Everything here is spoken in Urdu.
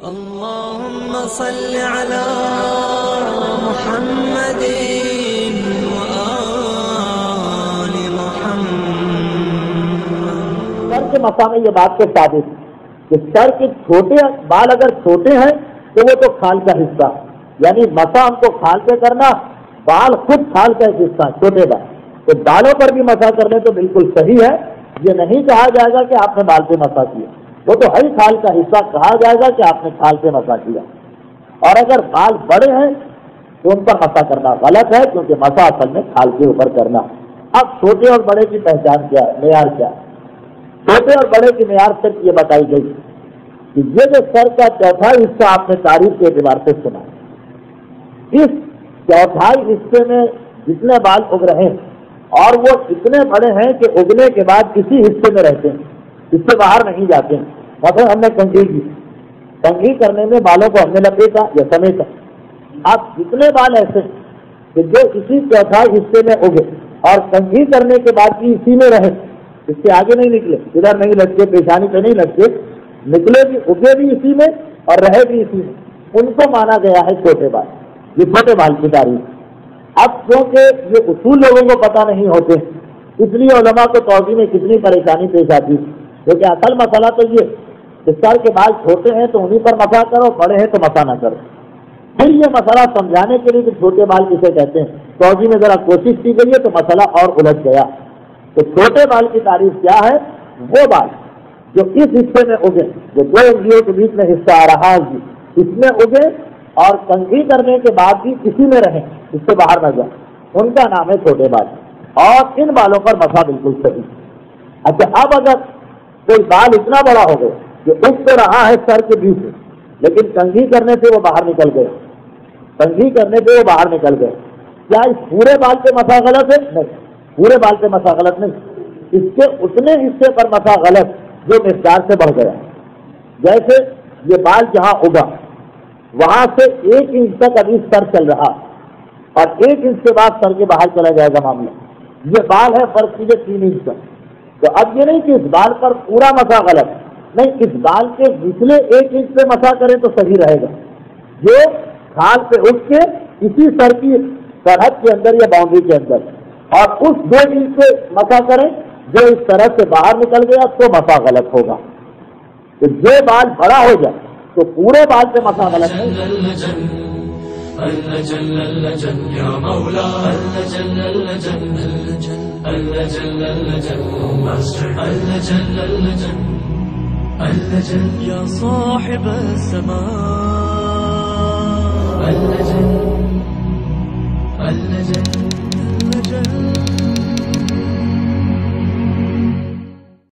اللهم صل على محمد وآل محمد۔ سر کے مسا میں یہ بات تو ثابت ہے کہ سر کے چھوٹے بال اگر چھوٹے ہیں تو وہ تو کھال کا حصہ، یعنی مسا ہم کو کھال پہ کرنا، بال خود کھال کا ایک حصہ، چھوٹے بال، تو بالوں پر بھی مسا کرنے تو بالکل صحیح ہے۔ یہ نہیں کہا جائے گا کہ آپ نے بال پہ مسا کیا، وہ تو ہے کھال کا حصہ، کہا جائے گا کہ آپ نے کھال پہ مسا کیا۔ اور اگر بال بڑے ہیں تو ان پر مسا کرنا غلط ہے، کیونکہ مسا اصل میں کھال کے اوپر کرنا۔ اب چھوٹے اور بڑے کی پہچان کیا ہے، معیار کیا ہے؟ چھوٹے اور بڑے کی معیار صرف یہ بتائی گئی کہ یہ جو سر کا چوتھائی حصہ آپ نے تعریف کے اعتبار سے سنا، اس چوتھائی حصے میں جتنے بال اگ رہے ہیں اور وہ اتنے بڑے ہیں کہ اگنے کے بعد اسی حصے میں رہتے ہیں، اس سے باہر نہیں جاتے ہیں۔ مثلا ہم نے کنگھی کی، کنگھی کرنے میں بالوں کو ہم نے لپیٹا یا سمیٹا، اب جتنے بال ایسے کہ جو اسی چوتھائی حصے میں اگے اور کنگھی کرنے کے بعد بھی اسی میں رہے، اس سے آگے نہیں نکلے، ادھر نہیں لٹکے، پیشانی پہ نہیں لٹکے، نکلے بھی، اگے بھی اسی میں اور رہے بھی اسی میں، ان کو مانا گیا ہے چھوٹے بال۔ یہ چھوٹے بال کی تعریف۔ اب کیونکہ یہ اصول لوگوں کو پتہ نہیں ہوتے، اس لیے علماء کو توضیح میں کتنی پریشانی پیش آتی، کیونکہ اصل مسئلہ تو یہ کہ سر کے بال چھوٹے ہیں تو انہیں پر مسا کرو، بڑے ہیں تو مسا نہ کرو۔ پھر یہ مسئلہ سمجھانے کے لیے کہ چھوٹے بال کسے کہتے ہیں، توضیح میں ذرا کوشش کی گئی ہے تو مسئلہ اور الجھ گیا۔ تو چھوٹے بال کی تعریف کیا ہے؟ وہ بال جو اس حصے میں اگے، جو دو انگلیوں کے بیچ میں حصہ آ رہا ہے اس میں اگے اور کنگھی کرنے کے بعد بھی اسی میں رہیں، اس سے باہر نہ جائیں، ان کا نام ہے چھوٹے بال، اور ان بالوں پر مسا بالکل صحیح۔ اچھا، اب اگر کوئی بال اتنا بڑا ہو گیا جو اگ تو رہا ہے سر کے بیچ میں، لیکن کنگھی کرنے سے وہ باہر نکل گئے، کنگھی کرنے سے وہ باہر نکل گئے، کیا اس پورے بال پہ مسا غلط ہے؟ نہیں، پورے بال پہ مسا غلط نہیں، اس کے اتنے حصے پر مسا غلط جو مقدار سے بڑھ گیا۔ جیسے یہ بال جہاں اگا وہاں سے 1 انچ تک ابھی سر چل رہا اور 1 انچ کے بعد سر کے باہر چلا جائے گا معاملہ، یہ بال ہے فرض کیجیے 3 انچ کا، تو اب یہ نہیں کہ اس بال پر پورا مسا غلط، نہیں، اس بال کے پچھلے 1 انچ پہ مسا کریں تو صحیح رہے گا، جو کھال پہ اٹھ کے اسی سر کی سرحد کے اندر یا باؤنڈری کے اندر، اور اس 2 انچ پہ مسا کریں جو اس طرح سے باہر نکل گیا تو مسا غلط ہوگا۔ تو جو بال بڑا ہو جائے تو پورے بال پہ مسا غلط نہیں۔ یا صاحب السماء